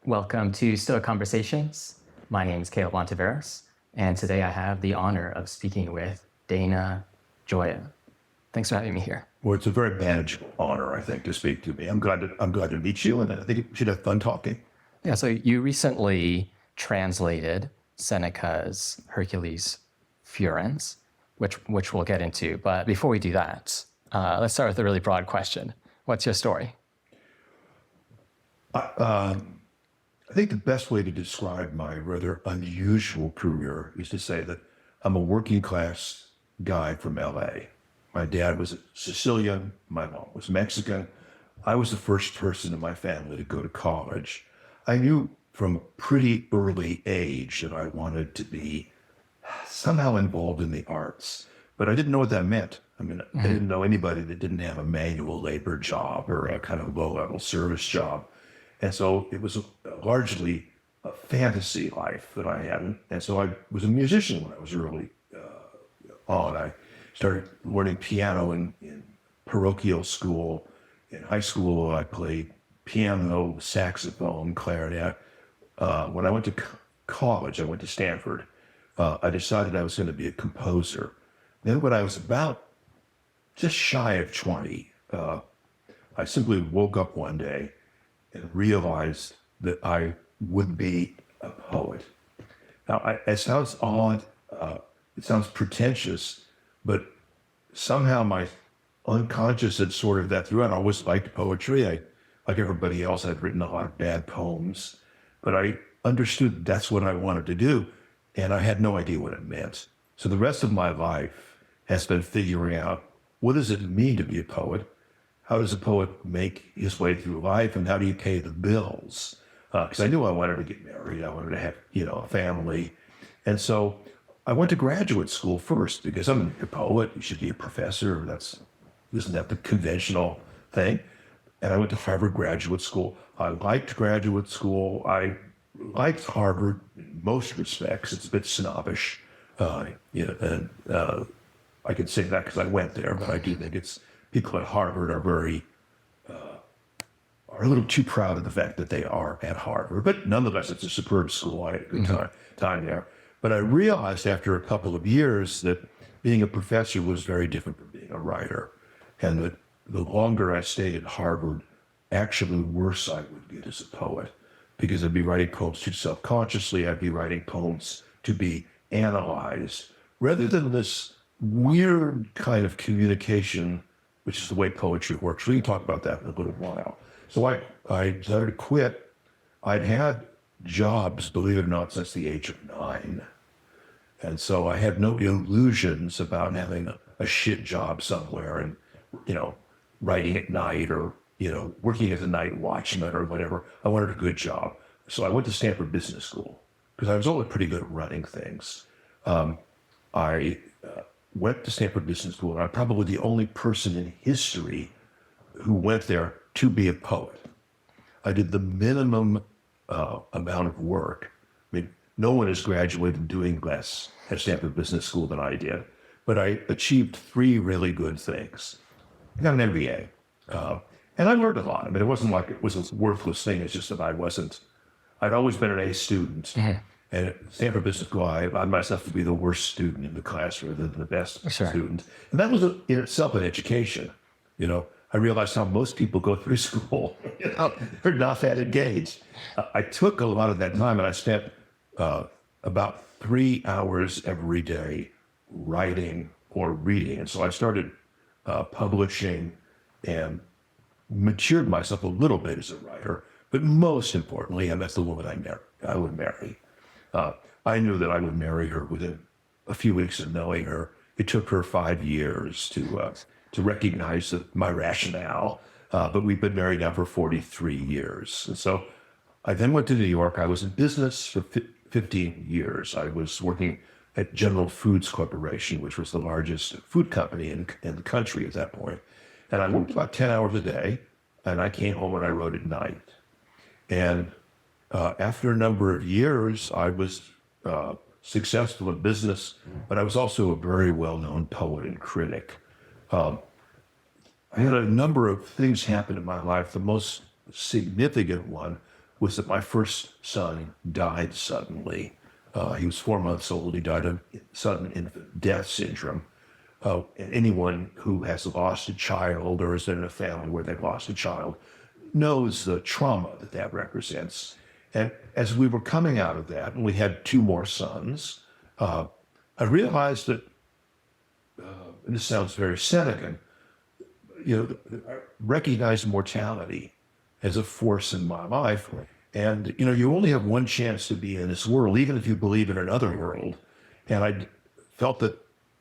Welcome to Stoic Conversations. My name is Caleb Ontiveros, and today I have the honor of speaking with Dana Gioia. Thanks for having me here. Well, it's a very manageable honor, I think, to speak to me. I'm glad to meet you, and I think we should have fun talking. Yeah, so you recently translated Seneca's Hercules Furens, which we'll get into. But before we do that, let's start with a really broad question. What's your story? I think the best way to describe my rather unusual career is to say that I'm a working class guy from LA. My dad was Sicilian, my mom was Mexican. I was the first person in my family to go to college. I knew from a pretty early age that I wanted to be somehow involved in the arts, but I didn't know what that meant. I mean, I didn't know anybody that didn't have a manual labor job or a kind of low-level service job. And so it was largely a fantasy life that I had. And so I was a musician when I was early on. I started learning piano in parochial school. In high school, I played piano, saxophone, clarinet. When I went to college, I went to Stanford. I decided I was going to be a composer. Then when I was about just shy of 20, I simply woke up one day and realized that I would be a poet. Now, it sounds odd, it sounds pretentious, but somehow my unconscious had sorted that through. I always liked poetry. Like everybody else, I'd written a lot of bad poems, but I understood that's what I wanted to do, and I had no idea what it meant. So the rest of my life has been figuring out, what does it mean to be a poet? How does a poet make his way through life, and how do you pay the bills? Because I knew I wanted to get married. I wanted to have, a family. And so I went to graduate school first because I'm a poet. You should be a professor. Isn't that the conventional thing? And I went to Harvard Graduate School. I liked graduate school. I liked Harvard in most respects. It's a bit snobbish. I can say that because I went there, but I do think people at Harvard are a little too proud of the fact that they are at Harvard. But nonetheless, it's a superb school. I had a good time there. But I realized after a couple of years that being a professor was very different from being a writer. And that the longer I stayed at Harvard, actually worse I would get as a poet, because I'd be writing poems too self-consciously. I'd be writing poems to be analyzed, rather than this weird kind of communication, which is the way poetry works. We can talk about that in a little while. So I decided to quit. I'd had jobs, believe it or not, since the age of 9. And so I had no illusions about having a shit job somewhere and, writing at night or, working as a night watchman or whatever. I wanted a good job. So I went to Stanford Business School because I was always pretty good at running things. I went to Stanford Business School, and I'm probably the only person in history who went there to be a poet. I did the minimum amount of work. I mean, no one has graduated doing less at Stanford Business School than I did, but I achieved 3 really good things. I got an MBA, and I learned a lot. I mean, it wasn't like it was a worthless thing. It's just that I'd always been an A student. And at Stanford Business School, I found myself to be the worst student in the class rather than the best student. And that was in itself an education. I realized how most people go through school. They're not that engaged. I took a lot of that time, and I spent about 3 hours every day writing or reading. And so I started publishing and matured myself a little bit as a writer. But most importantly, I met the woman I would marry. I knew that I would marry her within a few weeks of knowing her. It took her 5 years to recognize my rationale, but we've been married now for 43 years. And so I then went to New York. I was in business for 15 years. I was working at General Foods Corporation, which was the largest food company in the country at that point. And I worked about 10 hours a day, and I came home and I wrote at night. And after a number of years, I was successful in business, but I was also a very well-known poet and critic. I had a number of things happen in my life. The most significant one was that my first son died suddenly. He was 4 months old. He died of sudden infant death syndrome. And anyone who has lost a child or is in a family where they've lost a child knows the trauma that that represents. And as we were coming out of that, and we had 2 more sons, I realized that, and this sounds very Seneca, I recognized mortality as a force in my life. And, you only have one chance to be in this world, even if you believe in another world. And I felt that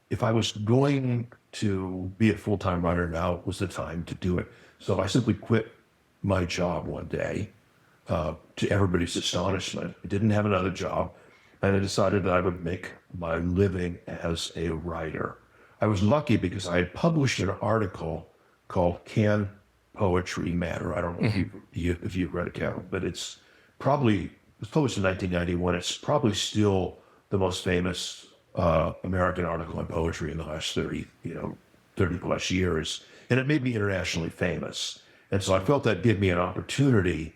if I was going to be a full-time writer, now was the time to do it. So I simply quit my job one day, to everybody's astonishment. I didn't have another job, and I decided that I would make my living as a writer. I was lucky because I had published an article called Can Poetry Matter? I don't know if you've read it, but it was published in 1991. It's probably still the most famous American article on poetry in the last 30 plus years. And it made me internationally famous. And so I felt that gave me an opportunity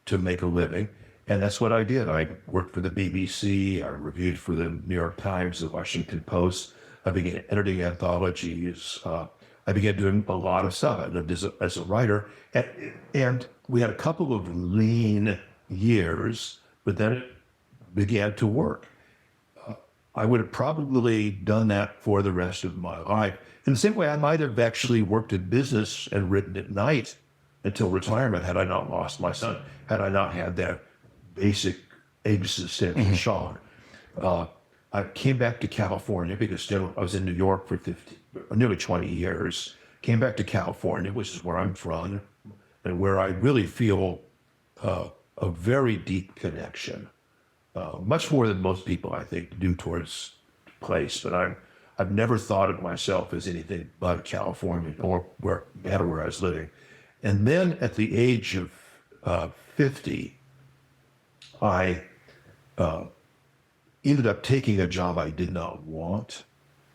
to make a living. And that's what I did. I worked for the BBC. I reviewed for the New York Times, the Washington Post. I began editing anthologies. I began doing a lot of stuff. I lived as a writer. And we had a couple of lean years, but then it began to work. I would have probably done that for the rest of my life. In the same way, I might have actually worked in business and written at night until retirement had I not lost my son, had I not had that basic existential shock. I came back to California because I was in New York for nearly 20 years. Came back to California, which is where I'm from, and where I really feel a very deep connection. Much more than most people, I think, do towards the place. But I've never thought of myself as anything but California or where I was living. And then at the age of 50, I ended up taking a job I did not want,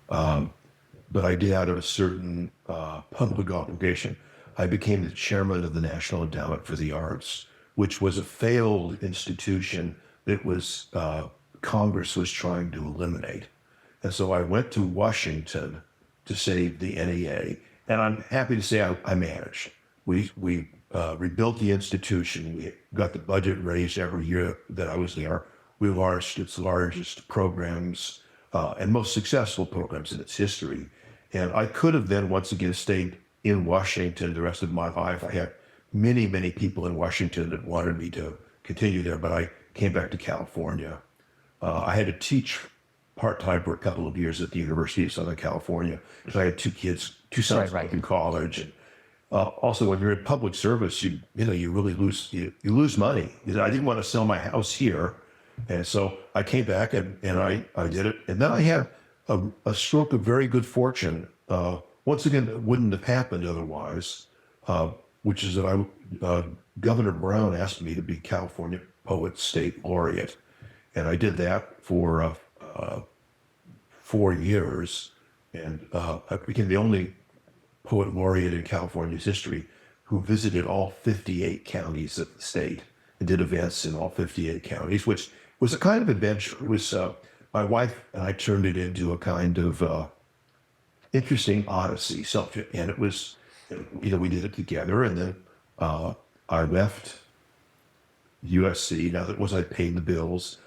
but I did out of a certain public obligation. I became the chairman of the National Endowment for the Arts, which was a failed institution that was Congress was trying to eliminate. And so I went to Washington to save the NEA, and I'm happy to say I managed. We rebuilt the institution. We got the budget raised every year that I was there. We launched its largest programs and most successful programs in its history. And I could have then once again stayed in Washington the rest of my life. I had many, many people in Washington that wanted me to continue there, but I came back to California. I had to teach part-time for a couple of years at the University of Southern California because I had 2 sons in college. And also, when you're in public service, you really lose money. I didn't want to sell my house here, and so I came back and I did it. And then I had a stroke of very good fortune. Once again, it wouldn't have happened otherwise. Which is that Governor Brown asked me to be California Poet State Laureate, and I did that for 4 years, and I became the only poet laureate in California's history who visited all 58 counties of the state and did events in all 58 counties, which was a kind of adventure. It was my wife and I turned it into a kind of interesting odyssey. And it was, we did it together, and then I left USC. Now that I paid the bills,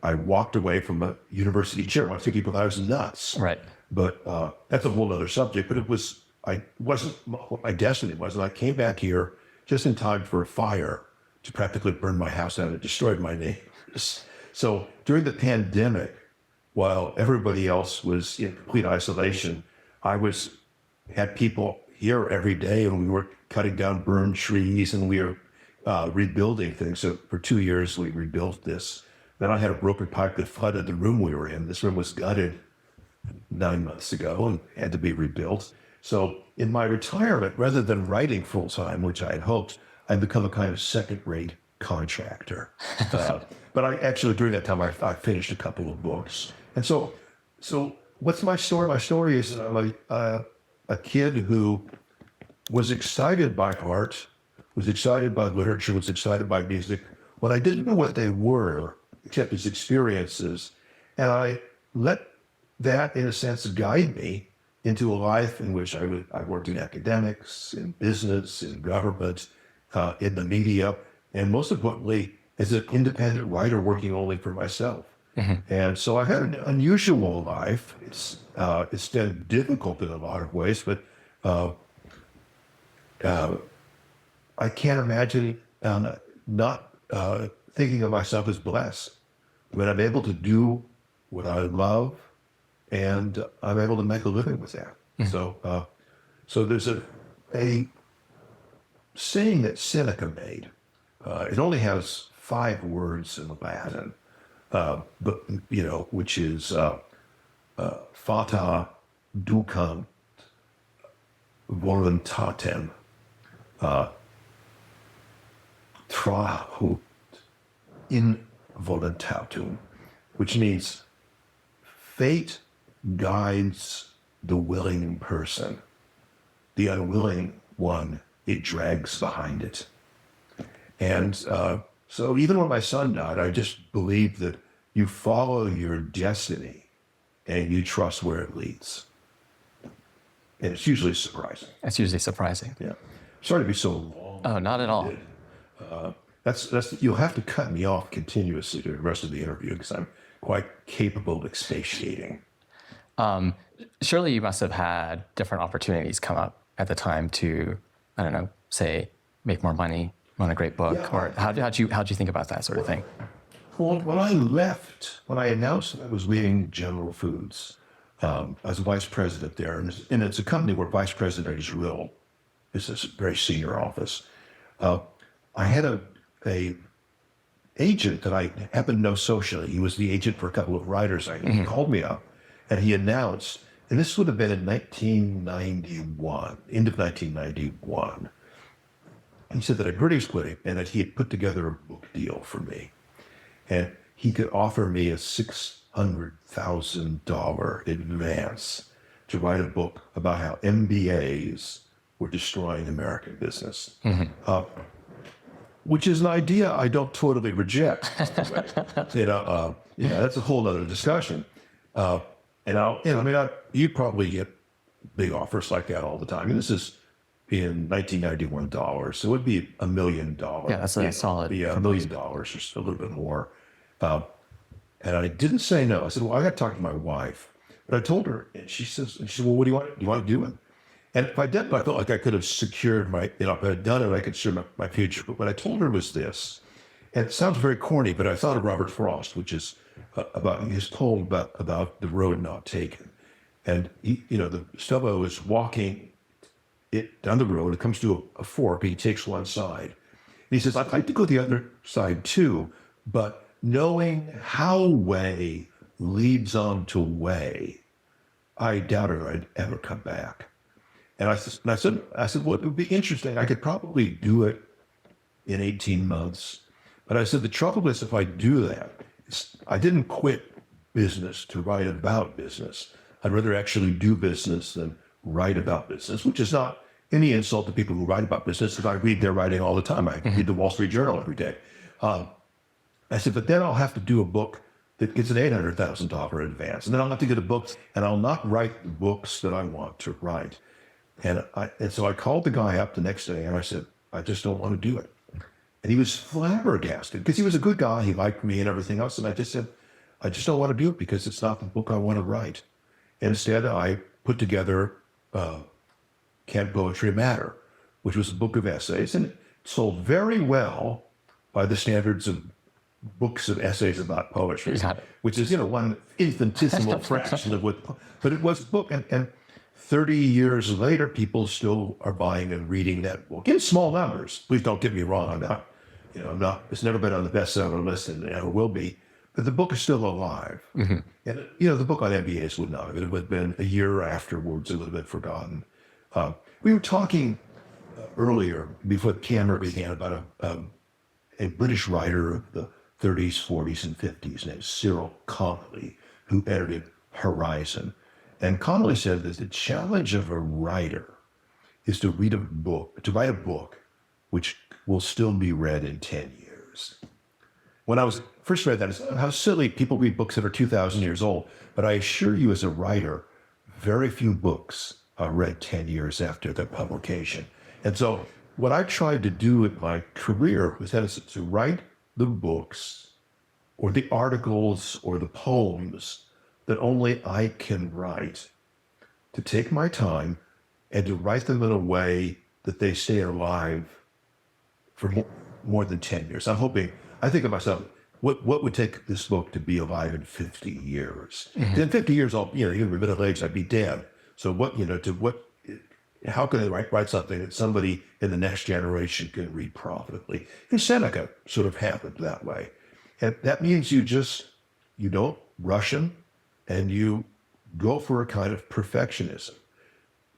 I walked away from a university chair. I think people thought I was nuts. Right. But that's a whole other subject. But wasn't what my destiny was. And I came back here just in time for a fire to practically burn my house down. It destroyed my neighbors. So during the pandemic, while everybody else was in complete isolation, I had people here every day, and we were cutting down burned trees, and we were rebuilding things. So for 2 years, we rebuilt this. Then I had a broken pipe that flooded the room we were in. This room was gutted 9 months ago and had to be rebuilt. So in my retirement, rather than writing full time, which I had hoped, I'd become a kind of second-rate contractor. But I actually, during that time, I finished a couple of books. And so what's my story? My story is I'm a kid who was excited by art, was excited by literature, was excited by music, when I didn't know what they were, except as experiences. And I let that, in a sense, guide me into a life in which I worked in academics, in business, in government, in the media, and most importantly, as an independent writer working only for myself. And so I've had an unusual life. It's been difficult in a lot of ways, but I can't imagine not thinking of myself as blessed when I'm able to do what I love, and I'm able to make a living with that. So there's a saying that Seneca made. It only has 5 words in Latin, but which is fata ducam voluntatem trahut in voluntatum, which means fate guides the willing person. The unwilling one, it drags behind it. And so even when my son died, I just believed that you follow your destiny and you trust where it leads. And it's usually surprising. It's usually surprising. Yeah. Sorry to be so long. Oh, not at all. That's you'll have to cut me off continuously through the rest of the interview because I'm quite capable of expatiating. Surely you must have had different opportunities come up at the time to, I don't know, say, make more money, run a great book, Yeah. or how'd you think about that sort of thing? Well, when I announced that I was leaving General Foods, as vice president there, and it's a company where vice president is this very senior office. I had a agent that I happened to know socially. He was the agent for a couple of writers. He called me up, and he announced, and this would have been in 1991, end of 1991. He said that I'd heard he was quitting and that he had put together a book deal for me. And he could offer me a $600,000 advance to write a book about how MBAs were destroying American business, which is an idea I don't totally reject. That's a whole other discussion. You probably get big offers like that all the time. And this is in 1991 dollars, so it would be $1 million. Yeah, that's a solid. Yeah, $1 million or a little bit more. And I didn't say no. I said, well, I got to talk to my wife. But I told her, and she said, well, what do you want? Do you want to do it? And if I did, I felt like I could have secured if I had done it, I could secure my future. But what I told her was this, and it sounds very corny, but I thought of Robert Frost, which is about his poem about the road not taken. And the Stubbo is walking down the road. It comes to a fork. He takes one side. And he says, I'd like to go the other side too, but knowing how way leads on to way, I doubted I'd ever come back. And I said, well, it would be interesting. I could probably do it in 18 months. But I said, the trouble is if I do that, I didn't quit business to write about business. I'd rather actually do business than write about business, which is not any insult to people who write about business, because I read their writing all the time. I read the Wall Street Journal every day. I said, but then I'll have to do a book that gets an $800,000 advance. And then I'll have to get a book, and I'll not write the books that I want to write. And so I called the guy up the next day, and I said, I just don't want to do it. And he was flabbergasted, because he was a good guy. He liked me and everything else. And I just said, I just don't want to do it because it's not the book I want to write. And instead, I put together Can't Poetry Matter, which was a book of essays, and it sold very well by the standards of books of essays about poetry, which is, one infinitesimal fraction of what, but it was a book. And 30 years later, people still are buying and reading that book in small numbers. Please don't get me wrong. It's never been on the bestseller list and never will be, but the book is still alive. And, the book on MBAs would not have. It would have been a year afterwards. It would have been forgotten. We were talking earlier, before the camera began, about a British writer of the 30s, 40s, and 50s named Cyril Connolly, who edited Horizon. And Connolly said that the challenge of a writer is to write a book which will still be read in 10 years. when I was first read that, it's how silly people read books that are 2,000 years old. But I assure you, as a writer, very few books are read 10 years after their publication. And so what I tried to do in my career was to write the books or the articles or the poems that only I can write, to take my time and to write them in a way that they stay alive for more than 10 years. I think of myself, what would take this book to be alive in 50 years? In 50 years, even middle-aged, I'd be dead. So how can I write something that somebody in the next generation can read profitably? And Seneca sort of happened that way. And that means you don't rush them, and you go for a kind of perfectionism.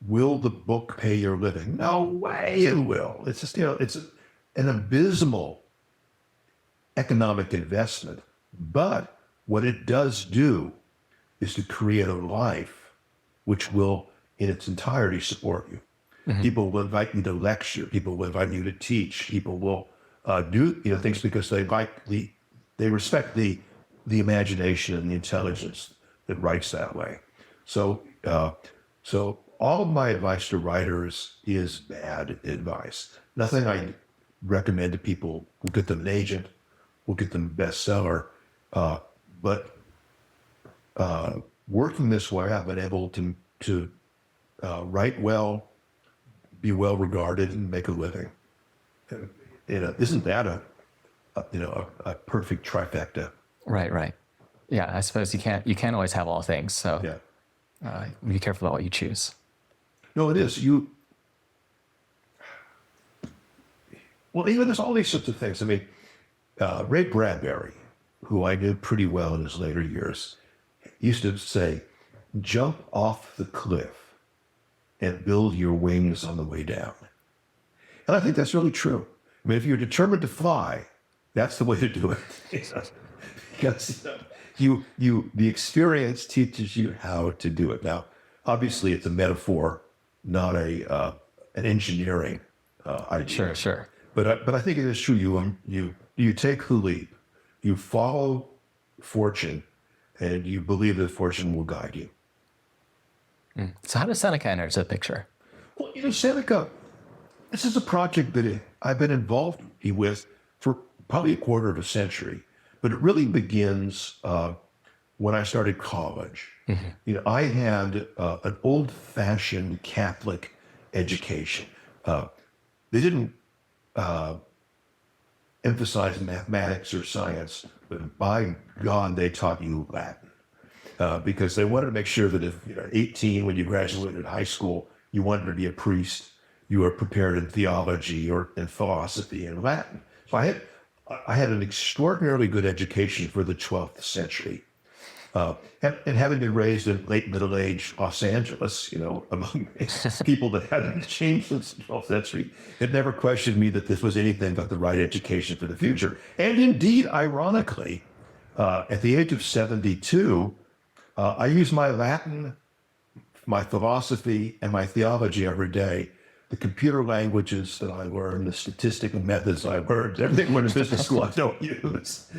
Will the book pay your living? No way it will. It's just, it's an abysmal economic investment. But what it does do is to create a life which will, in its entirety, support you. People will invite you to lecture. People will invite you to teach. People will do things because they respect the imagination and the intelligence that writes that way. So all of my advice to writers is bad advice. Nothing I recommend to people will get them an agent, will get them a bestseller. But working this way, I've been able to write well, be well regarded, and make a living. Isn't that a perfect trifecta? Right. Yeah, I suppose you can't always have all things. So Yeah. Be careful about what you choose. No, it is. Well, even there's all these sorts of things. I mean, Ray Bradbury, who I knew pretty well in his later years, used to say, jump off the cliff and build your wings on the way down. And I think that's really true. I mean, if you're determined to fly, that's the way to do it. Because the experience teaches you how to do it. Now, obviously, it's a metaphor, not an engineering idea. Sure. But I think it is true. You take the leap, you follow fortune, and you believe that fortune will guide you. So how does Seneca enter the picture? Well, Seneca, this is a project that I've been involved with for probably a quarter of a century, but it really begins when I started college. I had an old-fashioned Catholic education. They didn't emphasize mathematics or science, but by God, they taught you Latin. Because they wanted to make sure that if 18, when you graduated high school, you wanted to be a priest, you were prepared in theology or in philosophy and Latin. So I had an extraordinarily good education for the 12th century. And having been raised in late middle-aged Los Angeles, among people that hadn't changed since the 12th century, it never questioned me that this was anything but the right education for the future. And indeed, ironically, at the age of 72, I use my Latin, my philosophy, and my theology every day. The computer languages that I learned, the statistical methods I learned, everything went to business school I don't use.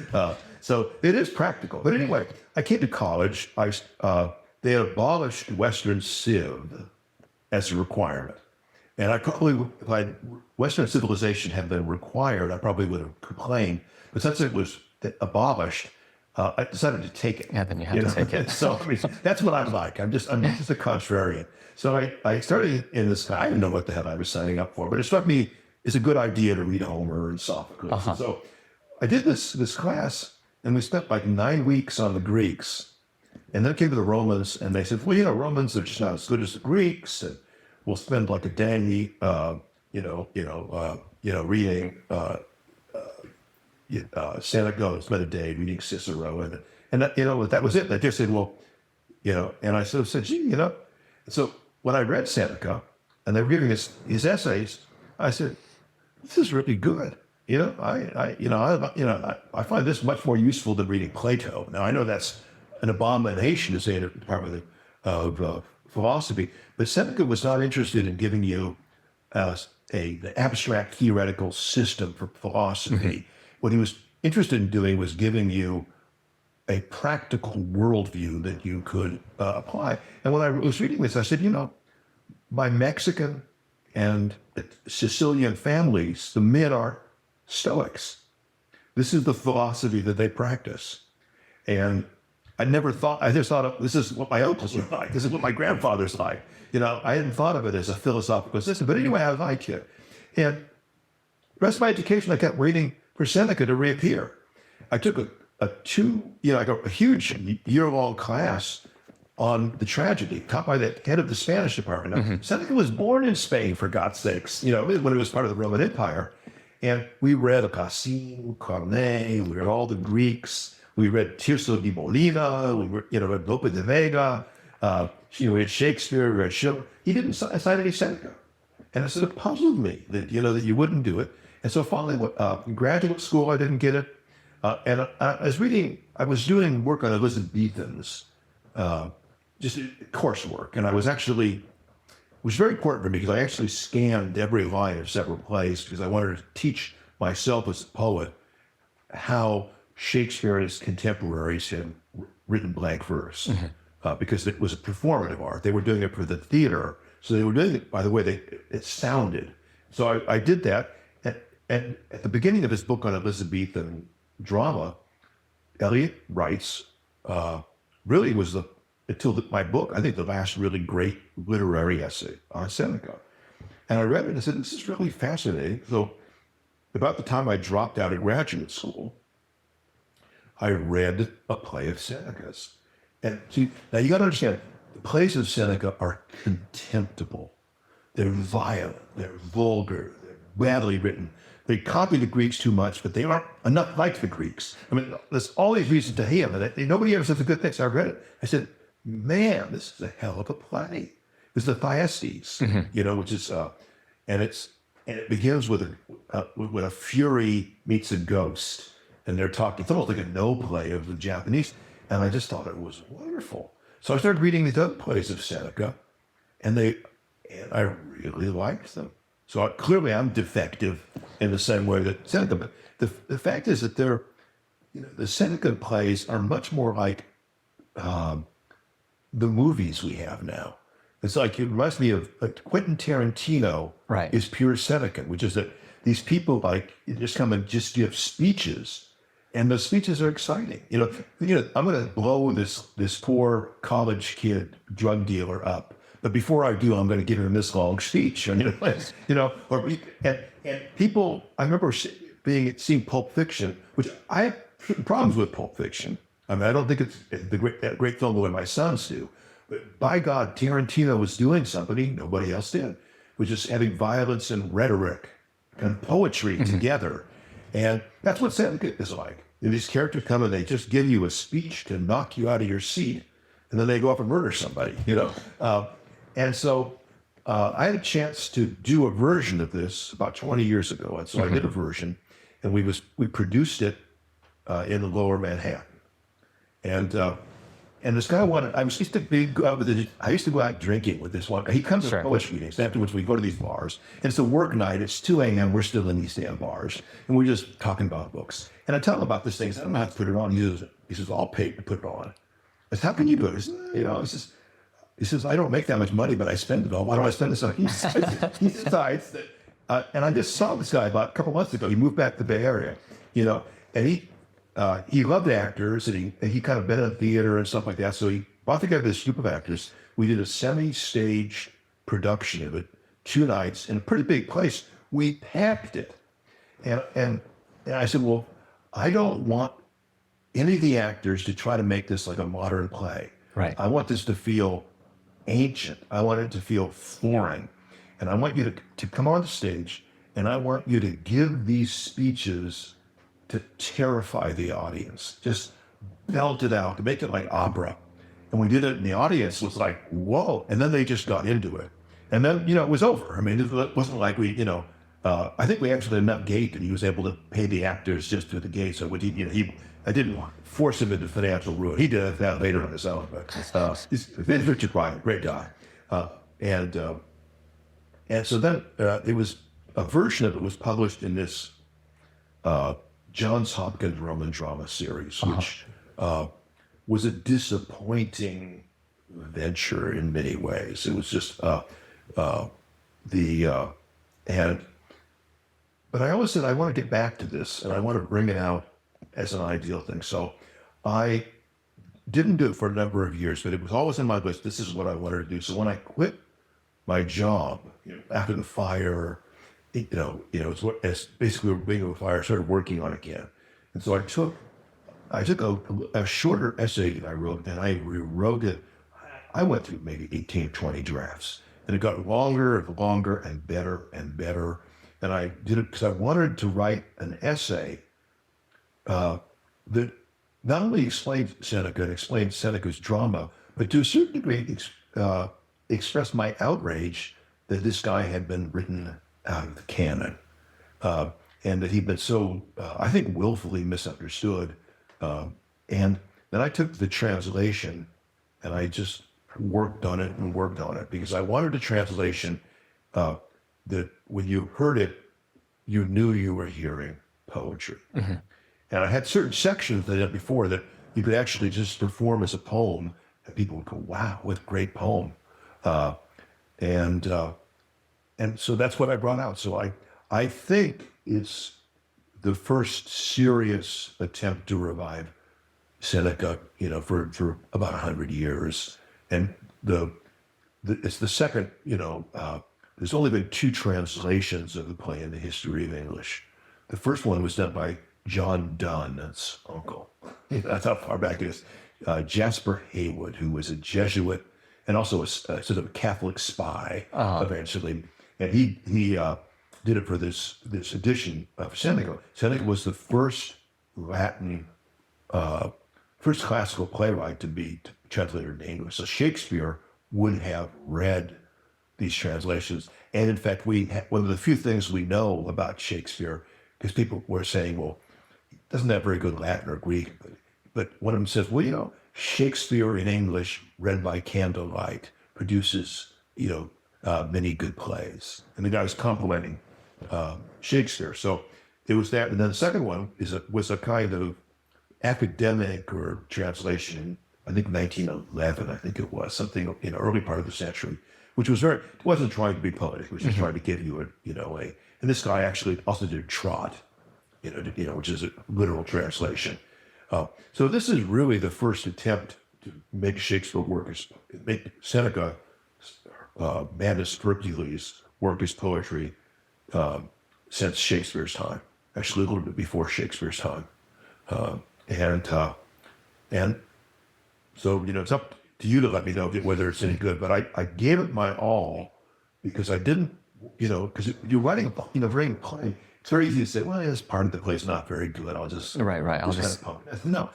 So it is practical. But anyway, I came to college. They had abolished Western Civ as a requirement. And if Western civilization had been required, I probably would have complained. But since it was abolished, I decided to take it. Yeah, then you have to take it. So that's what I'm like. I'm just a contrarian. So I started in this. I didn't know what the hell I was signing up for, but it struck me it's a good idea to read Homer and Sophocles. And so I did this class, and we spent like 9 weeks on the Greeks, and then it came to the Romans, and they said, well, Romans are just not as good as the Greeks, and we'll spend like a day, reading. Seneca spent a day reading Cicero, and that was it. They just said, well, and I sort of said, gee, So when I read Seneca, and they were giving us his essays, I said, this is really good. I find this much more useful than reading Plato. Now I know that's an abomination to say in a department of philosophy, but Seneca was not interested in giving you the abstract theoretical system for philosophy. What he was interested in doing was giving you a practical worldview that you could apply. And when I was reading this, I said, my Mexican and Sicilian families, the men are Stoics. This is the philosophy that they practice. And I just thought this is what my uncles were like. This is what my grandfather's like. I hadn't thought of it as a philosophical system. But anyway, I liked it. And the rest of my education, I kept waiting for Seneca to reappear. I took a huge year-long class on the tragedy, taught by the head of the Spanish department. Now, Seneca was born in Spain, for God's sakes, when it was part of the Roman Empire. And we read Racine, Corneille, we read all the Greeks, we read Tirso de Molina, we read Lope de Vega, we read Shakespeare, we read Schiller. He didn't cite any Seneca. And it puzzled me that you wouldn't do it. And so finally, in graduate school, I didn't get it. And I was doing work on Elizabethans, just coursework. And it was very important for me because I actually scanned every line of several plays because I wanted to teach myself as a poet how Shakespeare and his contemporaries had written blank verse. Because it was a performative art. They were doing it for the theater. So they were doing it, by the way, it sounded. So I did that. And at the beginning of his book on Elizabethan drama, Eliot writes, really was my book, I think the last really great literary essay on Seneca. And I read it and I said, this is really fascinating. So about the time I dropped out of graduate school, I read a play of Seneca's. And see, now you got to understand, the plays of Seneca are contemptible. They're violent, they're vulgar, they're badly written. They copy the Greeks too much, but they aren't enough like the Greeks. I mean, there's all these reasons to hate them, and nobody ever says a good thing. So I read it. I said, man, this is a hell of a play. This is the Thyestes, which is, and it begins with when a fury meets a ghost, and they're talking. It's almost like a no play of the Japanese, and I just thought it was wonderful. So I started reading these other plays of Seneca, and I really liked them. So clearly I'm defective in the same way that Seneca, but the fact is that the Seneca plays are much more like the movies we have now. It's like, it reminds me of Quentin Tarantino is pure Seneca, which is that these people just come and just give speeches, and the speeches are exciting. I'm going to blow this poor college kid drug dealer up. But before I do, I'm going to give him this long speech. And people, I remember seeing Pulp Fiction, which I have problems with Pulp Fiction. I mean, I don't think it's that great film the way my sons do. But by God, Tarantino was doing something nobody else did, which is having violence and rhetoric and poetry together. And that's what Seneca is like. And these characters come and they just give you a speech to knock you out of your seat, and then they go off and murder somebody, And so I had a chance to do a version of this about 20 years ago. And so I did a version, and we produced it in Lower Manhattan. And this guy I used to go out drinking with this one. He comes to poetry meetings. Afterwards, we go to these bars. And it's a work night. It's 2 a.m. We're still in these damn bars. And we're just talking about books. And I tell him about this thing. I don't know how to put it on. He says, I'll pay to put it on. I said, how can you do it? He says, I don't make that much money, but I spend it all. Why do I spend it? So he decides that, and I just saw this guy about a couple months ago. He moved back to the Bay Area, and he loved actors, and he kind of been in theater and stuff like that. So he brought together this group of actors. We did a semi-stage production of it, 2 nights in a pretty big place. We packed it, and I said, well, I don't want any of the actors to try to make this like a modern play. Right. I want this to feel ancient. I want it to feel foreign. And I want you to come on the stage, and I want you to give these speeches to terrify the audience. Just belt it out, to make it like opera. And we did it, and the audience was like, whoa. And then they just got into it. And then, it was over. I mean, it wasn't like I think we actually had enough gate that he was able to pay the actors just through the gate. So I didn't force him into financial ruin. He did that later on his own, but he's Richard Pryor, great guy. And so then it was a version of it was published in this Johns Hopkins Roman drama series, which was a disappointing venture in many ways. It was just but I always said I want to get back to this and I want to bring it out as an ideal thing. So I didn't do it for a number of years, but it was always in my list. This is what I wanted to do. So when I quit my job after the fire, it's basically being of a fire, I started working on it again. And so I took a shorter essay that I wrote and I rewrote it. I went through maybe 18, 20 drafts and it got longer and longer and better and better. And I did it because I wanted to write an essay that not only explained Seneca and explained Seneca's drama, but to a certain degree expressed my outrage that this guy had been written out of the canon and that he'd been so, I think, willfully misunderstood. And then I took the translation and I just worked on it because I wanted a translation that when you heard it, you knew you were hearing poetry. Mm-hmm. And I had certain sections that I did before that you could actually just perform as a poem and people would go, wow, what a great poem. And so that's what I brought out. So I think it's the first serious attempt to revive Seneca, for about 100 years. And it's the second, there's only been 2 translations of the play in the history of English. The first one was done by John Donne, that's uncle. That's how far back it is. Jasper Heywood, who was a Jesuit and also a sort of a Catholic spy eventually. And he did it for this edition of Seneca. Seneca was the first first classical playwright to be translated into English. So Shakespeare would have read these translations. And in fact, one of the few things we know about Shakespeare, because people were saying, well, he doesn't have very good Latin or Greek, but one of them says, well, Shakespeare in English read by candlelight produces, many good plays. And the guy was complimenting Shakespeare. So it was that. And then the second one was a kind of academic or translation, I think 1911, I think it was, something in the early part of the century, which was it wasn't trying to be poetic, it was just trying to give you and this guy actually also did Trot, which is a literal translation. So this is really the first attempt to make Shakespeare make Seneca, Madness Hercules, work as poetry since Shakespeare's time, actually a little bit before Shakespeare's time. And so, it's up to you to let me know whether it's any good, but I gave it my all because I didn't, because you're writing, very play. It's very easy to say, well, this part of the play is not very good. I'll just no.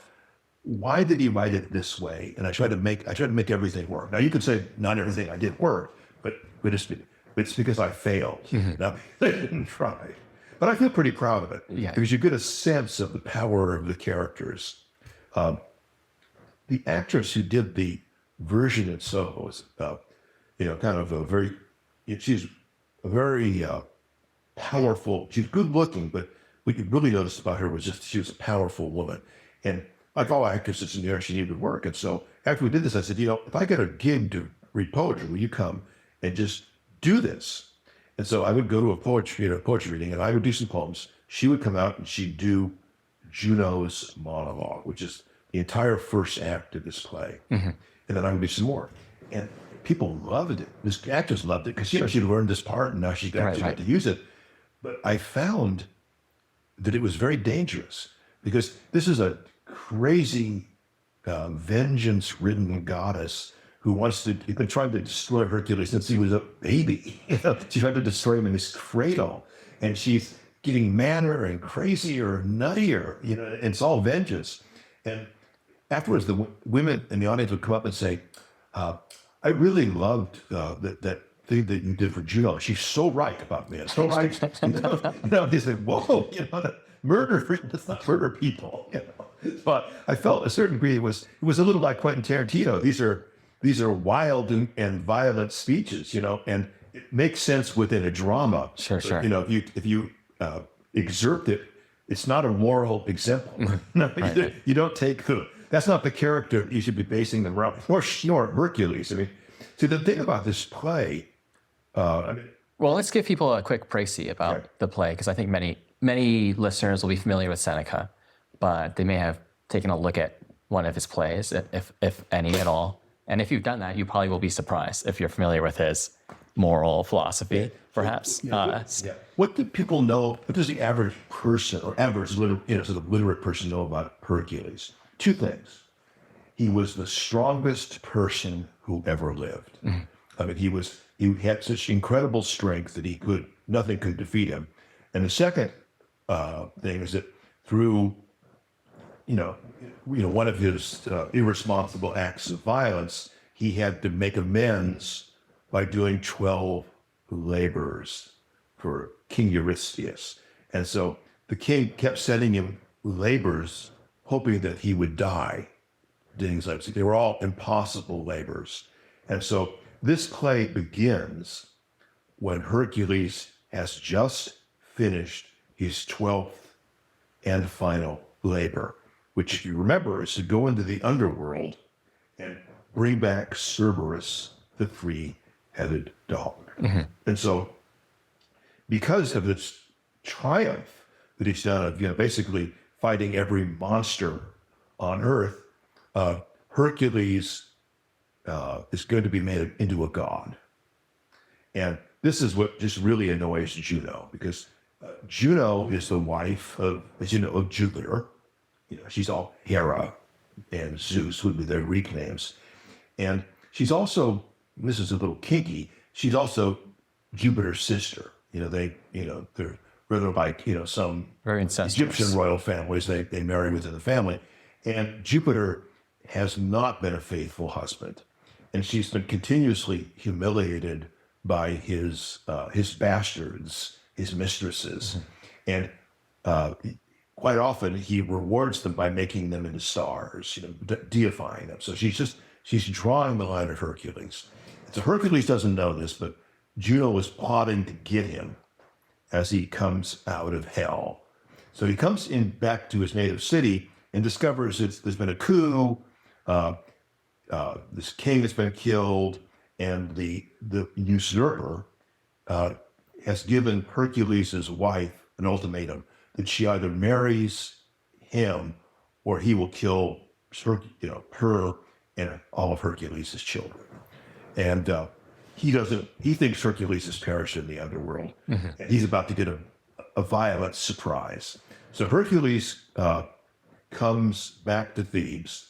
Why did he write it this way? And I tried to make everything work. Now you could say not everything I did work, but it's because I failed. Mm-hmm. Now I didn't try, but I feel pretty proud of it because you get a sense of the power of the characters. The actress who did the version in Soho is, kind of she's a very powerful. She's good looking, but what you really noticed about her was just she was a powerful woman. And like all actresses in New York, she needed work. And so after we did this, I said, if I get a gig to read poetry, will you come and just do this? And so I would go to a poetry reading, and I would do some poems. She would come out and she'd do Juno's monologue, which is the entire first act of this play. Mm-hmm. And then I would do some more. And people loved it. This actress loved it because she'd learned this part and now she got to use it. But I found that it was very dangerous because this is a crazy, vengeance-ridden goddess who wants to, you've been trying to destroy Hercules since he was a baby. She tried to destroy him in his cradle. And she's getting madder and crazier and nuttier, and it's all vengeance. And afterwards, the women in the audience would come up and say, I really loved that thing that you did for Juno. She's so right about me. So right. They said, whoa, let's not murder people. But I felt a certain degree it was a little like Quentin Tarantino. These are wild and violent speeches, and it makes sense within a drama. Sure. If you exert it it's not a moral example. No, you don't take that's not the character you should be basing them around. Or Hercules. I mean, see, the thing about this play, well, let's give people a quick précis about the play, because I think many listeners will be familiar with Seneca, but they may have taken a look at one of his plays, if any at all. And if you've done that, you probably will be surprised if you're familiar with his moral philosophy, perhaps. What do people know? What does the average person or average sort of literate person know about Hercules? Two things. He was the strongest person who ever lived. I mean, he had such incredible strength that nothing could defeat him. And the second thing is that through one of his irresponsible acts of violence, he had to make amends by doing 12 labors for King Eurystheus. And so the king kept sending him labors, hoping that he would die. Things like they were all impossible labors. And so this play begins when Hercules has just finished his 12th and final labor, which, if you remember, is to go into the underworld and bring back Cerberus, the three-headed dog. And so, because of this triumph that he's done of, basically fighting every monster on Earth, Hercules is going to be made into a god. And this is what just really annoys Juno, because Juno is the wife of Jupiter. She's all Hera and Zeus would be their Greek names. And she's also, this is a little kinky, she's also Jupiter's sister. They're rather like, some very incestuous Egyptian royal families, they marry within the family. And Jupiter has not been a faithful husband. And she's been continuously humiliated by his bastards, his mistresses. And quite often he rewards them by making them into stars, deifying them. So she's drawing the line of Hercules. So Hercules doesn't know this, but Juno is plotting to get him as he comes out of hell. So he comes back to his native city and discovers there's been a coup. This king has been killed, and the usurper has given Hercules' wife an ultimatum that she either marries him or he will kill her and all of Hercules' children. And he thinks Hercules has perished in the underworld, and he's about to get a violent surprise. So Hercules comes back to Thebes.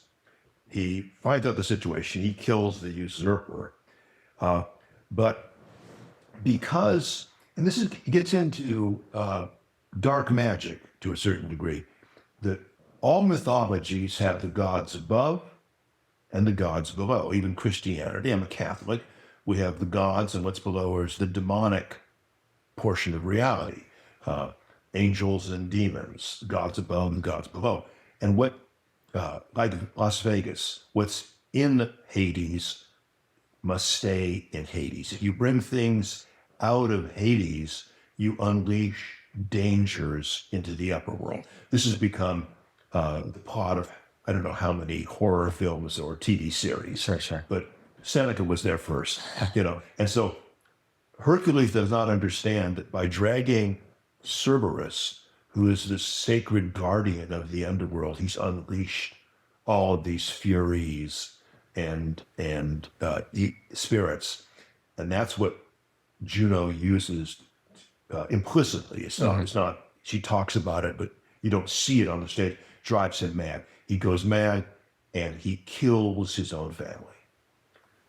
He finds out the situation. He kills the usurper. But because, and this gets into dark magic to a certain degree, that all mythologies have the gods above and the gods below. Even Christianity, I'm a Catholic, we have the gods, and what's below is the demonic portion of reality. Angels and demons, gods above and gods below. And like Las Vegas, what's in Hades must stay in Hades. If you bring things out of Hades, you unleash dangers into the upper world. This has become the plot of I don't know how many horror films or TV series. Sure. But Seneca was there first, And so Hercules does not understand that by dragging Cerberus, who is the sacred guardian of the underworld, he's unleashed all of these furies and spirits. And that's what Juno uses implicitly. It's not, she talks about it, but you don't see it on the stage. Drives him mad. He goes mad and he kills his own family.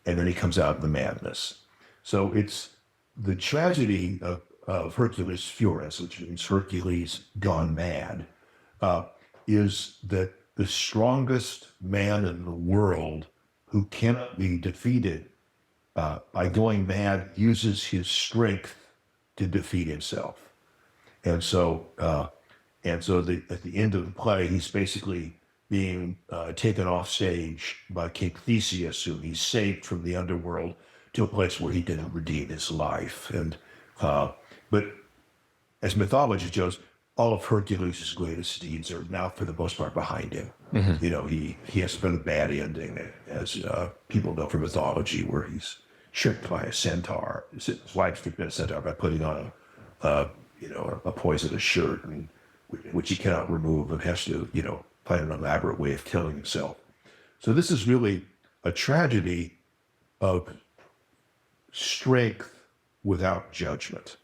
And then he comes out of the madness. So it's the tragedy of Hercules Furens, which means Hercules gone mad, is that the strongest man in the world who cannot be defeated by going mad uses his strength to defeat himself. And so at the end of the play, he's basically being taken off stage by King Theseus, who he's saved from the underworld to a place where he can redeem his life. And but as mythology shows, all of Hercules' greatest deeds are now, for the most part, behind him. You know, he has been a bad ending, as people know from mythology, where he's tricked by a centaur. His wife's tricked by a centaur by putting on a poisonous shirt, and which he cannot remove, and has to, find an elaborate way of killing himself. So this is really a tragedy of strength without judgment.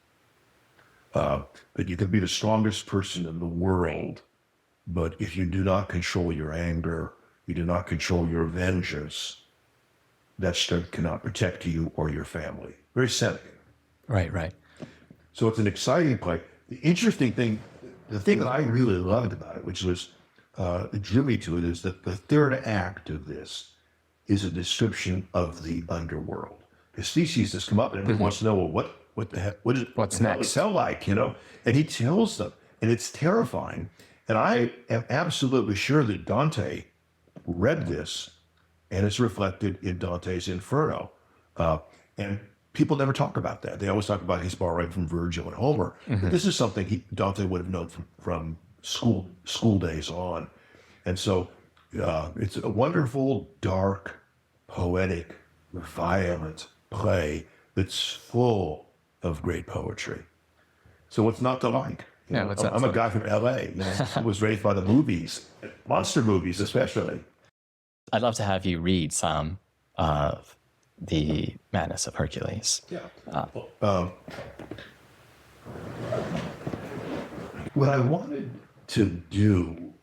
That you can be the strongest person in the world, but if you do not control your anger, you do not control your vengeance, that strength cannot protect you or your family. Very Seneca. Right. So it's an exciting play. The interesting thing, the thing that I really loved about it, which was it drew me to it, is that the third act of this is a description of the underworld. His theses has come up, and everyone wants to know, well, what the heck? What's what next? Hell like, And he tells them, and it's terrifying. And I am absolutely sure that Dante read this, and it's reflected in Dante's Inferno. And people never talk about that. They always talk about he's borrowing from Virgil and Homer. But this is something Dante would have known from school days on. And so it's a wonderful, dark, poetic, violent play that's full of great poetry. So what's not to like? I'm a guy from LA. I was raised by the movies, monster movies especially. I'd love to have you read some of the Madness of Hercules. Yeah. What I wanted to do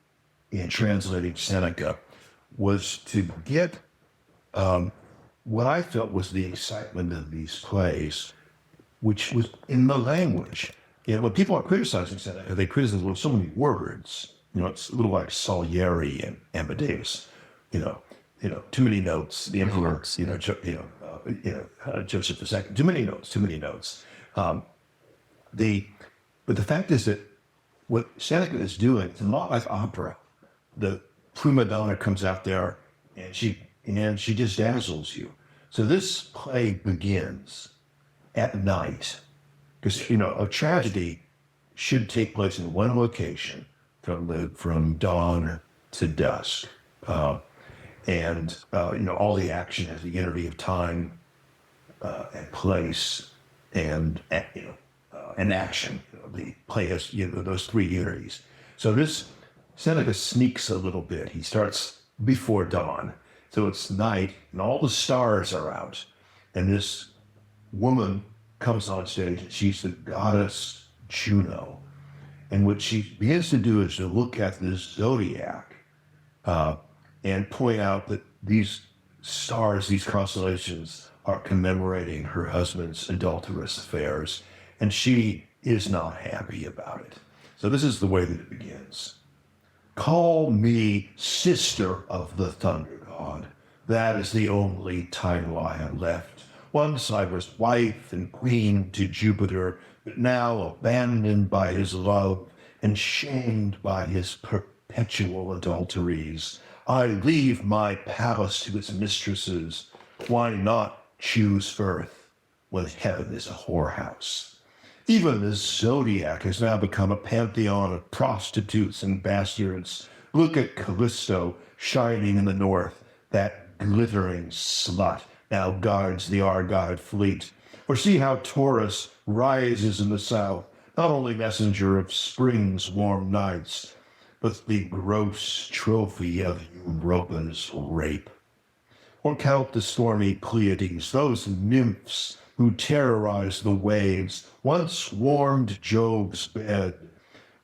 in translating Seneca was to get what I felt was the excitement of these plays, which was in the language. When people are criticizing Seneca, they criticize with so many words. It's a little like Salieri and Amadeus. Too many notes. The Emperor, Joseph II. Too many notes. But the fact is that what Seneca is doing, it's not like opera. The prima donna comes out there and she just dazzles you. So this play begins at night, because a tragedy should take place in one location from dawn to dusk, and all the action has the unity of time and place and action. The play has those three unities. So this Seneca sneaks a little bit. He starts before dawn, so it's night and all the stars are out, and this woman comes on stage, and she's the goddess Juno. And what she begins to do is to look at this zodiac and point out that these stars, these constellations, are commemorating her husband's adulterous affairs, and she is not happy about it. So this is the way that it begins. Call me sister of the thunder god. That is the only title I have left. Once I was wife and queen to Jupiter, but now abandoned by his love and shamed by his perpetual adulteries, I leave my palace to its mistresses. Why not choose earth when heaven is a whorehouse? Even the zodiac has now become a pantheon of prostitutes and bastards. Look at Callisto shining in the north. That glittering slut now guards the Argive fleet. Or see how Taurus rises in the south, not only messenger of spring's warm nights, but the gross trophy of Europa's rape. Or count the stormy Pleiades, those nymphs who terrorized the waves, once warmed Jove's bed.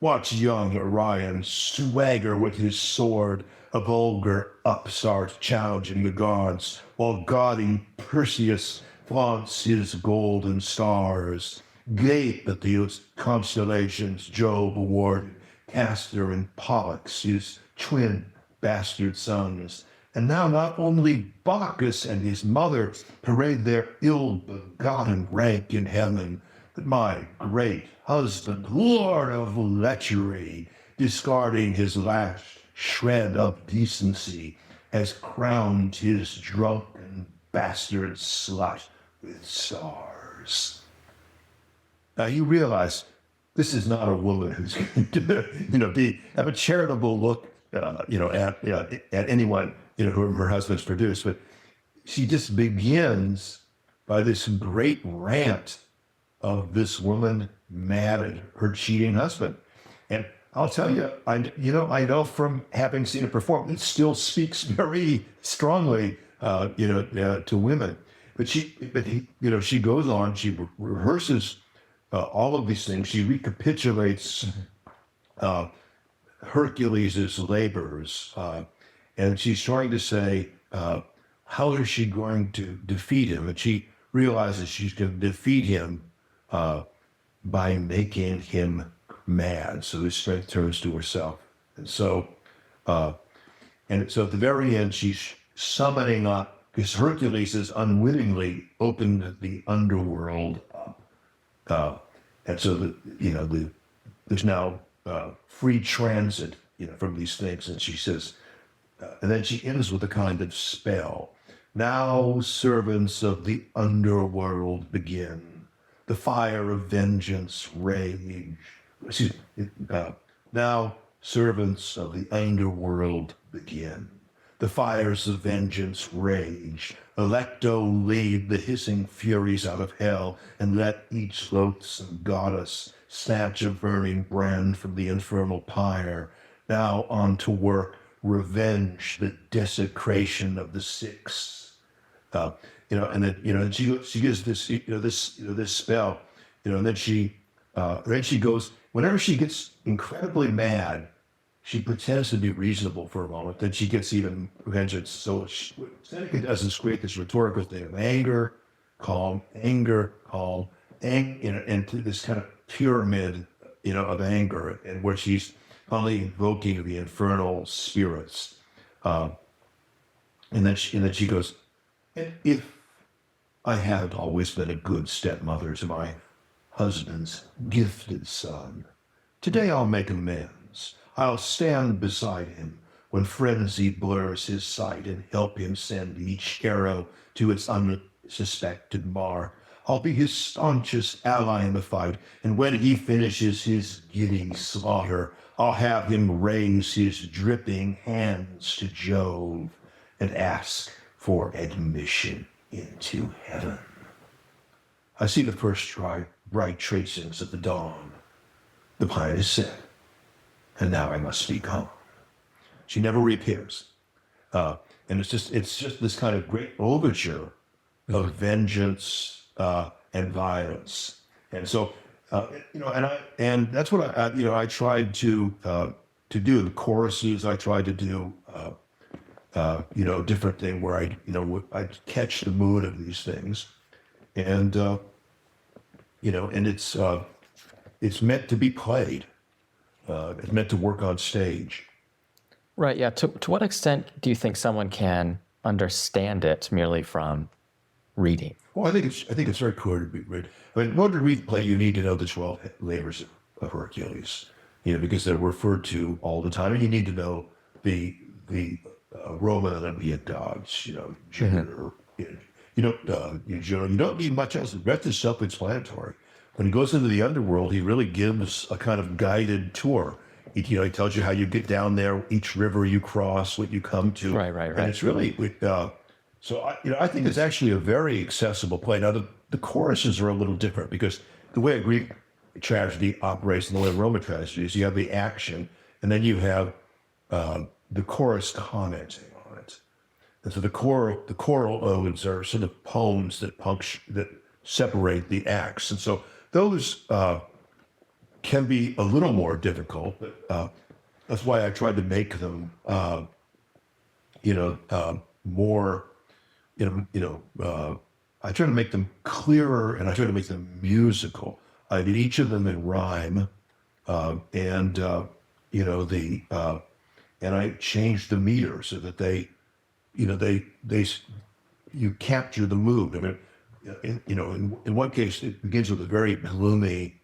Watch young Orion swagger with his sword, a vulgar upstart challenging the gods, while gaudy Perseus flaunts his golden stars. Gape at the constellations Jove awarded Castor and Pollux, his twin bastard sons. And now not only Bacchus and his mother parade their ill-begotten rank in heaven, but my great husband, lord of lechery, discarding his last shred of decency, has crowned his drunken bastard slut with stars. Now you realize this is not a woman who's going to, have a charitable look, at anyone, who her husband's produced. But she just begins by this great rant of this woman mad at her cheating husband. And I'll tell you, I know from having seen it perform, it still speaks very strongly, to women. But she goes on, she rehearses all of these things. She recapitulates Hercules' labors, and she's trying to say, how is she going to defeat him? And she realizes she's going to defeat him by making him mad. So this strength turns to herself. And so at the very end, she's summoning up, because Hercules has unwittingly opened the underworld up. And so there's now free transit, from these things. And she says, and then she ends with a kind of spell. Now, servants of the underworld begin. The fire of vengeance rage. Now, servants of the underworld begin. The fires of vengeance rage. Electo lead the hissing furies out of hell, and let each loathsome goddess snatch a burning brand from the infernal pyre. Now on to work, revenge the desecration of the six. And then she gives this this spell, and then she goes, whenever she gets incredibly mad, she pretends to be reasonable for a moment, then she gets even vengeance. So Seneca does this rhetorical thing of anger, calm, and this kind of pyramid, of anger, and where she's only invoking the infernal spirits. And then she goes, and if I had always been a good stepmother to my husband's gifted son, today I'll make amends. I'll stand beside him when frenzy blurs his sight and help him send each arrow to its unsuspected mark. I'll be his staunchest ally in the fight, and when he finishes his giddy slaughter, I'll have him raise his dripping hands to Jove and ask for admission into heaven. I see the first bright tracings of the dawn. The pine is set, and now I must be calm. She never reappears. And it's just this kind of great overture of vengeance and violence. And so, and that's what I tried to do. The choruses I tried to do, different thing where I catch the mood of these things, and and it's meant to be played. It's meant to work on stage. Right. Yeah. To what extent do you think someone can understand it merely from reading? Well, I think it's very clear to be read. I mean, in order to read the play, you need to know the 12 labors of Hercules, because they're referred to all the time, and you need to know the Roman Olympiad gods, Jupiter. You don't need much else. The rest is self-explanatory. When he goes into the underworld, he really gives a kind of guided tour. He tells you how you get down there, each river you cross, what you come to. Right. And it's really, so I think it's actually a very accessible play. Now, the choruses are a little different because the way a Greek tragedy operates and the way Roman tragedy is, you have the action, and then you have the chorus commenting on it. And so the choral odes are sort of poems that separate the acts. And so those can be a little more difficult, but that's why I tried to make them, more, I try to make them clearer, and I try to make them musical. I did each of them in rhyme, and I changed the meter so that you capture the mood. I mean, in one case, it begins with a very gloomy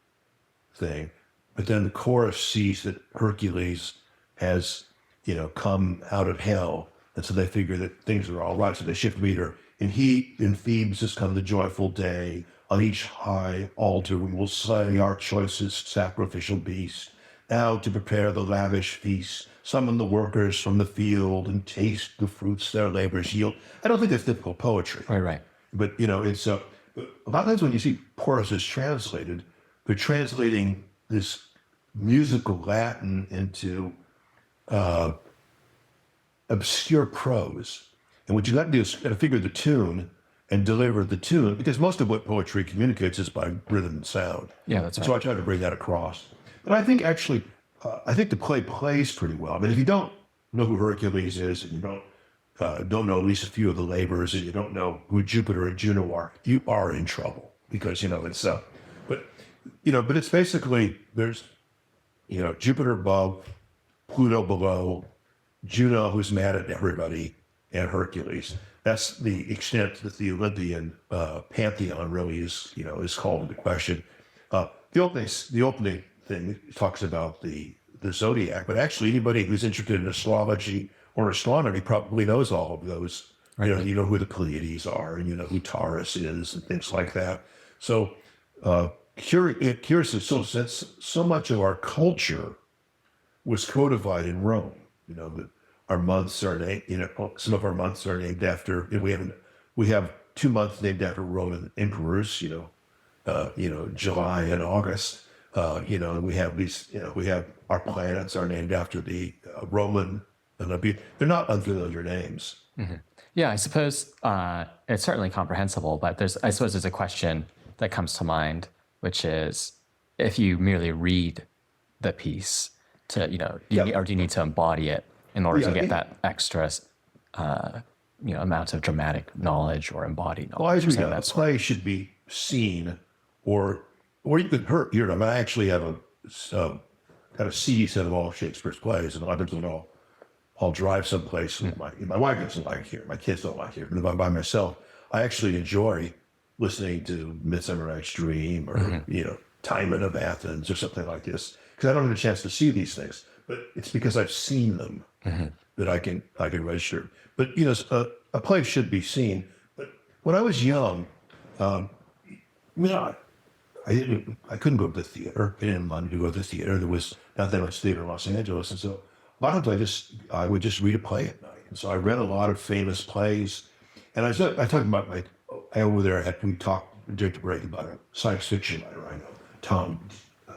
thing, but then the chorus sees that Hercules has, come out of hell And so they figure that things are all right. So they shift meter. In Thebes has come the joyful day. On each high altar we will slay our choicest sacrificial beast. Now to prepare the lavish feast, summon the workers from the field and taste the fruits their labors yield. I don't think that's difficult poetry. Right. But, it's a lot of times when you see choruses translated, they're translating this musical Latin into obscure prose. And what you got to do is got to figure the tune and deliver the tune, because most of what poetry communicates is by rhythm and sound. Yeah, that's right. So I try to bring that across. But I think actually, I think the play plays pretty well. I mean, if you don't know who Hercules is, and you don't know at least a few of the labors, and you don't know who Jupiter and Juno are, you are in trouble, because but it's basically there's Jupiter above, Pluto below, Juno who's mad at everybody, and Hercules. That's the extent that the Olympian pantheon really is called into question. The opening thing talks about the zodiac, but actually anybody who's interested in astrology or astronomy probably knows all of those. Right. You know who the Pleiades are, and you know who Taurus is, and things like that. So curious is so much of our culture was codified in Rome. Our months are named. Some of our months are named after. We have 2 months named after Roman emperors. July and August. And we have these. We have our planets are named after the Roman Olympian. They're not unfamiliar names. Mm-hmm. Yeah, I suppose it's certainly comprehensible, but I suppose there's a question that comes to mind, which is if you merely read the piece do you need to embody it in order to get that extra amount of dramatic knowledge or embodied knowledge? Well, I agree. A play should be seen, or you could hear them. I actually have got a CD set of all Shakespeare's plays, and I've been I'll drive someplace. My wife doesn't like it. My kids don't like it. But if I'm by myself, I actually enjoy listening to Midsummer Night's Dream or Timon of Athens or something like this, because I don't have a chance to see these things. But it's because I've seen them that I can register. But a play should be seen. But when I was young, I couldn't go to the theater. I didn't want to go to the theater. There was not that much theater in Los Angeles, and so a lot of times I would just read a play at night. And so I read a lot of famous plays, and I talked about over there. We talked during the break about a science fiction writer I know,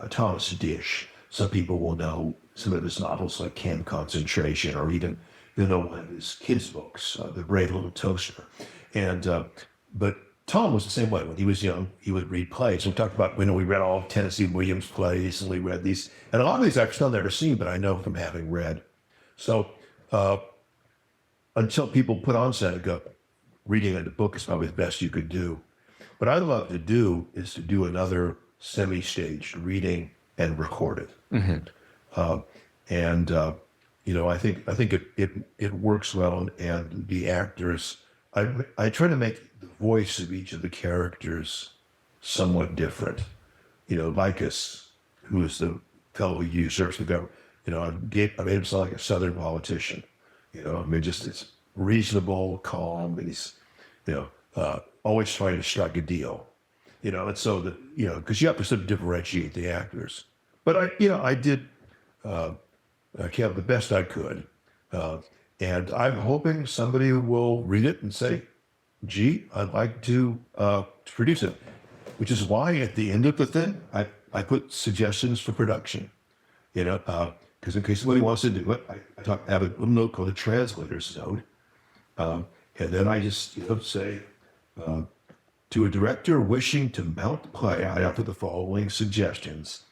Thomas Dish. Some people will know some of his novels like Camp Concentration, or even one of his kids' books, The Brave Little Toaster. And but Tom was the same way. When he was young, he would read plays. We talked about, we read all of Tennessee Williams' plays, and we read these. And a lot of these I've still never seen, but I know from having read. So until people put on Seneca, reading a book is probably the best you could do. What I'd love to do is to do another semi-staged reading and record it. Mm-hmm. I think it works well, and the actors, I try to make the voice of each of the characters somewhat different. Bacchus, who is the fellow who usurps the government, I made him sound like a Southern politician. Just it's reasonable, calm, and he's, always trying to strike a deal. And so that, because you have to sort of differentiate the actors. But I did the best I could. And I'm hoping somebody will read it and say, gee, I'd like to produce it, which is why at the end of the thing, I put suggestions for production, because in case somebody wants to do it, I have a little note called a translator's note. And then I just say, to a director wishing to mount the play, I offer the following suggestions.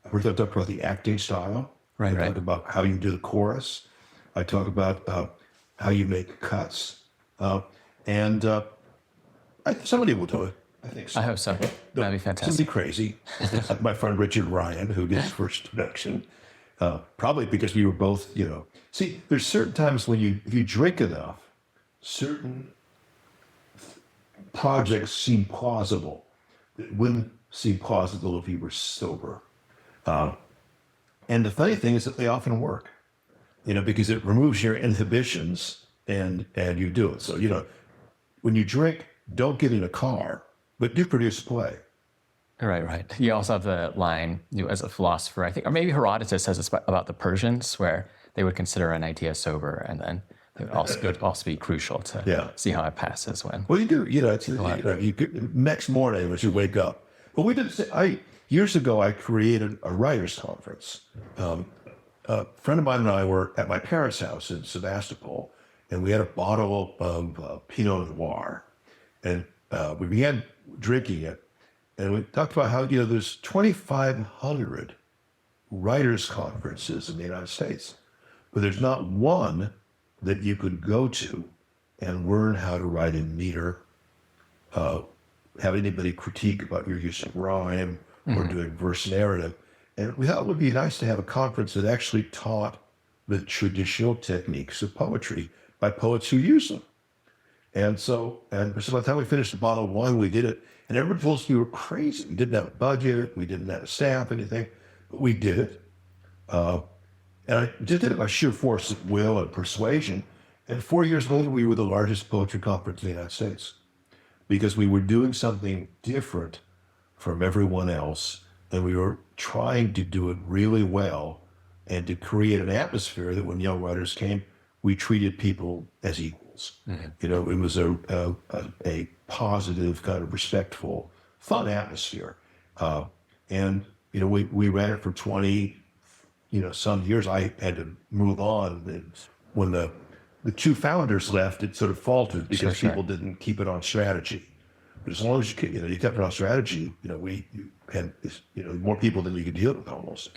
I talk about the acting style. I talk about how you do the chorus. I talk about how you make cuts. And somebody will do it. I think so. I hope so. That'd be fantastic. Somebody crazy. Like my friend Richard Ryan, who gets first production. Probably because we were both, See, there's certain times when if you drink enough, certain projects seem plausible. It wouldn't seem plausible if you were sober. And the funny thing is that they often work, because it removes your inhibitions and you do it. So, when you drink, don't get in a car, but do produce a play. Right, right. You also have the line, as a philosopher, I think, or maybe Herodotus says this about the Persians, where they would consider an idea sober, and then it would also be crucial to Yeah. see how it passes when. Well, you do. Next morning as you wake up. But we did. Years ago, I created a writers' conference. A friend of mine and I were at my parents' house in Sebastopol, and we had a bottle of Pinot Noir, and we began drinking it, and we talked about how there's 2,500 writers' conferences in the United States, but there's not one that you could go to and learn how to write in meter, have anybody critique about your use of rhyme or doing verse narrative. And we thought it would be nice to have a conference that actually taught the traditional techniques of poetry by poets who use them. And so by the time we finished the bottle of wine, we did it. And everybody told us we were crazy. We didn't have a budget. We didn't have a staff, anything. But we did it. And I just did it by sheer force of will and persuasion. And 4 years later, we were the largest poetry conference in the United States because we were doing something different from everyone else. And we were trying to do it really well and to create an atmosphere that when young writers came, we treated people as equals. It was a positive, kind of respectful, fun atmosphere. And we ran it for 20, some years. I had to move on. And when the two founders left, it sort of faltered because people didn't keep it on strategy. But as long as you kept it on strategy, you had more people than you could deal with almost.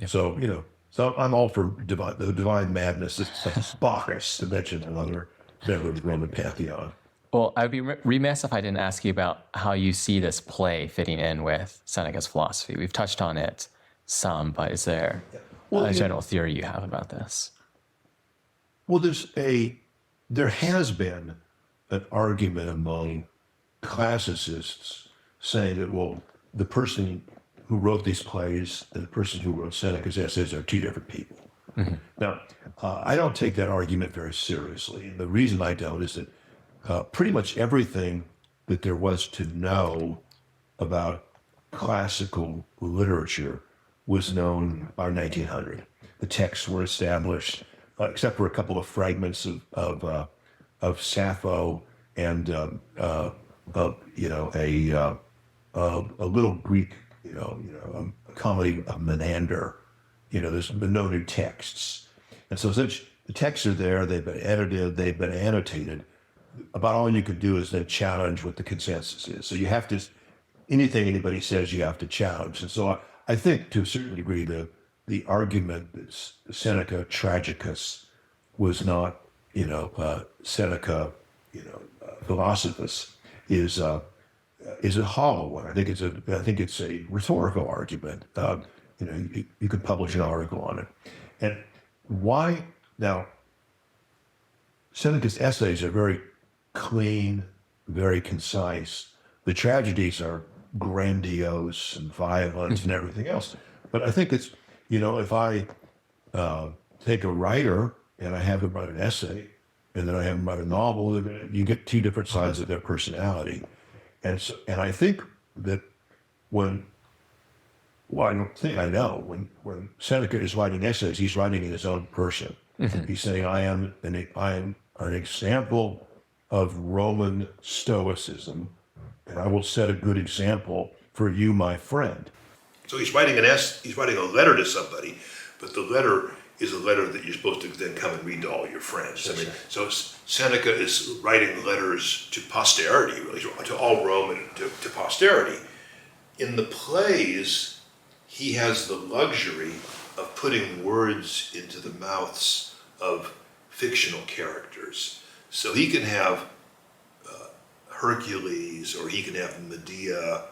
Yep. So I'm all for the divine madness. It's Bacchus, to mention another member of the Roman pantheon. Well, I'd be remiss if I didn't ask you about how you see this play fitting in with Seneca's philosophy. We've touched on it some, but is there a general theory you have about this? Well, there has been an argument among classicists saying that, well, the person who wrote these plays and the person who wrote Seneca's essays are two different people. Now, I don't take that argument very seriously. And the reason I don't is that pretty much everything that there was to know about classical literature was known by 1900. The texts were established, except for a couple of fragments of Sappho and a little Greek, a comedy of Menander. There's been no new texts, and so since the texts are there, they've been edited, they've been annotated. About all you can do is then challenge what the consensus is. So you have to, anything anybody says, you have to challenge. And so I think, to a certain degree, the argument that Seneca Tragicus was not, Seneca, Philosophus is a hollow one. I think it's a rhetorical argument. You could publish an article on it. And why now? Seneca's essays are very clean, very concise. The tragedies are grandiose and violent and everything else. But I think it's, if I take a writer and I have them write an essay, and then I have them write a novel, you get two different sides of their personality. And I think that I don't think I know, when Seneca is writing essays, he's writing in his own person. He's saying, I am an example of Roman Stoicism, and I will set a good example for you, my friend. So he's writing he's writing a letter to somebody, but the letter is a letter that you're supposed to then come and read to all your friends. I mean, so Seneca is writing letters to posterity, really, to all Rome and to posterity. In the plays, he has the luxury of putting words into the mouths of fictional characters. So he can have Hercules, or he can have Medea,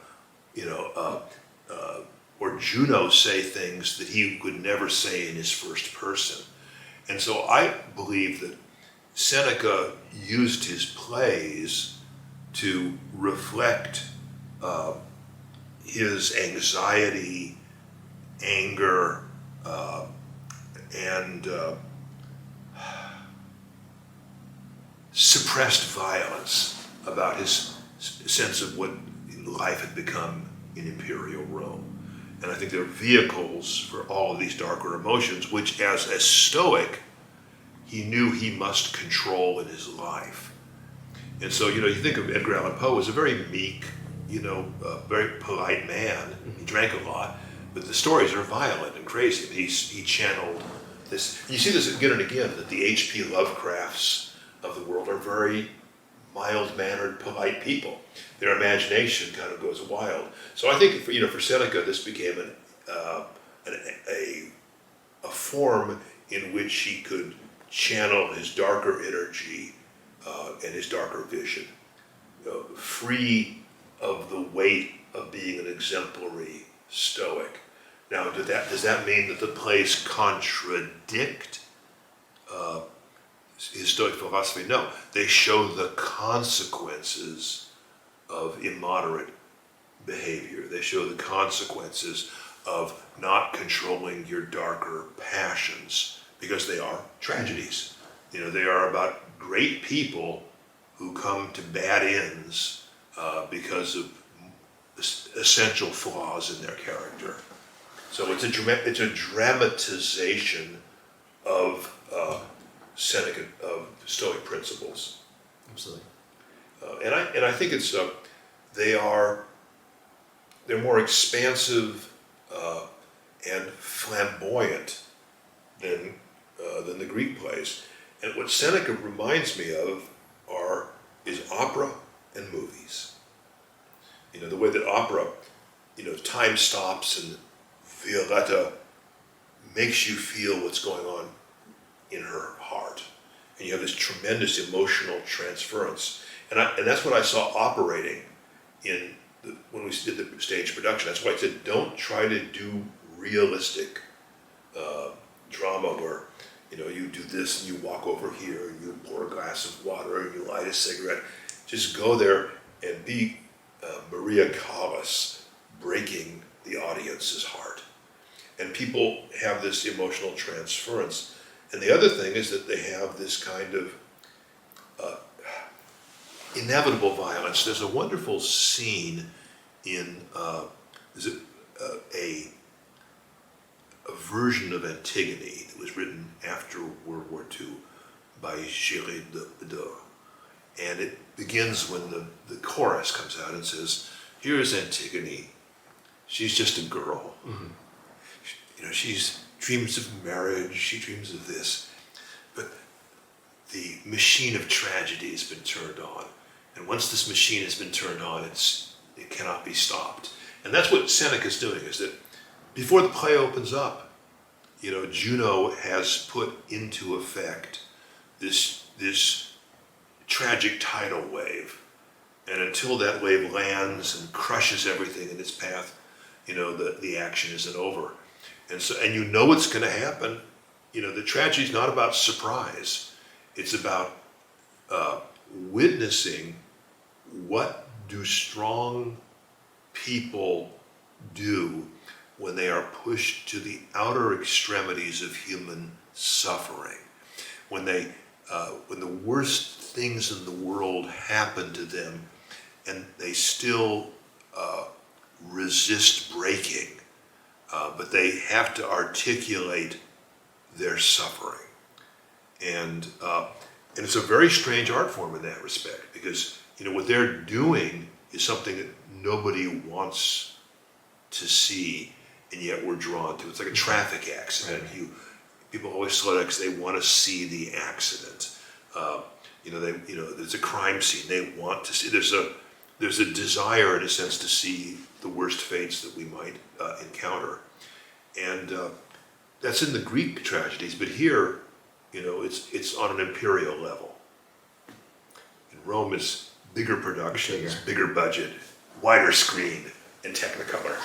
or Juno say things that he would never say in his first person. And so I believe that Seneca used his plays to reflect his anxiety, anger, and suppressed violence, about his sense of what life had become in imperial Rome. And I think there are vehicles for all of these darker emotions, which as a Stoic, he knew he must control in his life. And so, you think of Edgar Allan Poe as a very meek, very polite man. He drank a lot, but the stories are violent and crazy. He channeled this. You see this again and again, that the H.P. Lovecrafts of the world are very mild-mannered, polite people. Their imagination kind of goes wild. So I think, for Seneca, this became a form in which he could channel his darker energy and his darker vision, free of the weight of being an exemplary Stoic. Now, does that mean that the plays contradict his Stoic philosophy? No, they show the consequences of immoderate behavior. They show the consequences of not controlling your darker passions, because they are tragedies. They are about great people who come to bad ends because of essential flaws in their character. So it's a dramatization of Seneca, of Stoic principles. Absolutely. And I think it's they're more expansive and flamboyant than the Greek plays. And what Seneca reminds me of is opera and movies. The way that opera, time stops and Violetta makes you feel what's going on in her heart. And you have this tremendous emotional transference. And that's what I saw operating when we did the stage production. That's why I said, don't try to do realistic drama where, you do this and you walk over here and you pour a glass of water and you light a cigarette. Just go there and be Maria Callas, breaking the audience's heart. And people have this emotional transference. And the other thing is that they have this kind of inevitable violence. There's a wonderful scene in a version of Antigone that was written after World War II by Gérard de. And it begins when the chorus comes out and says, "Here is Antigone. She's just a girl. Mm-hmm. She's dreams of marriage. She dreams of this. But the machine of tragedy has been turned on. And once this machine has been turned on, it cannot be stopped." And that's what Seneca's doing, is that before the play opens up, Juno has put into effect this tragic tidal wave. And until that wave lands and crushes everything in its path, the action isn't over. And it's going to happen. The tragedy is not about surprise. It's about witnessing what do strong people do when they are pushed to the outer extremities of human suffering, when the worst things in the world happen to them and they still resist breaking, but they have to articulate their suffering. And it's a very strange art form in that respect, because what they're doing is something that nobody wants to see, and yet we're drawn to. It's like a traffic accident. Right. People always slow down because they want to see the accident. There's a crime scene. They want to see. There's a desire, in a sense, to see the worst fates that we might encounter, and that's in the Greek tragedies. But here, it's on an imperial level. In Rome, is bigger productions, bigger budget, wider screen, and Technicolor.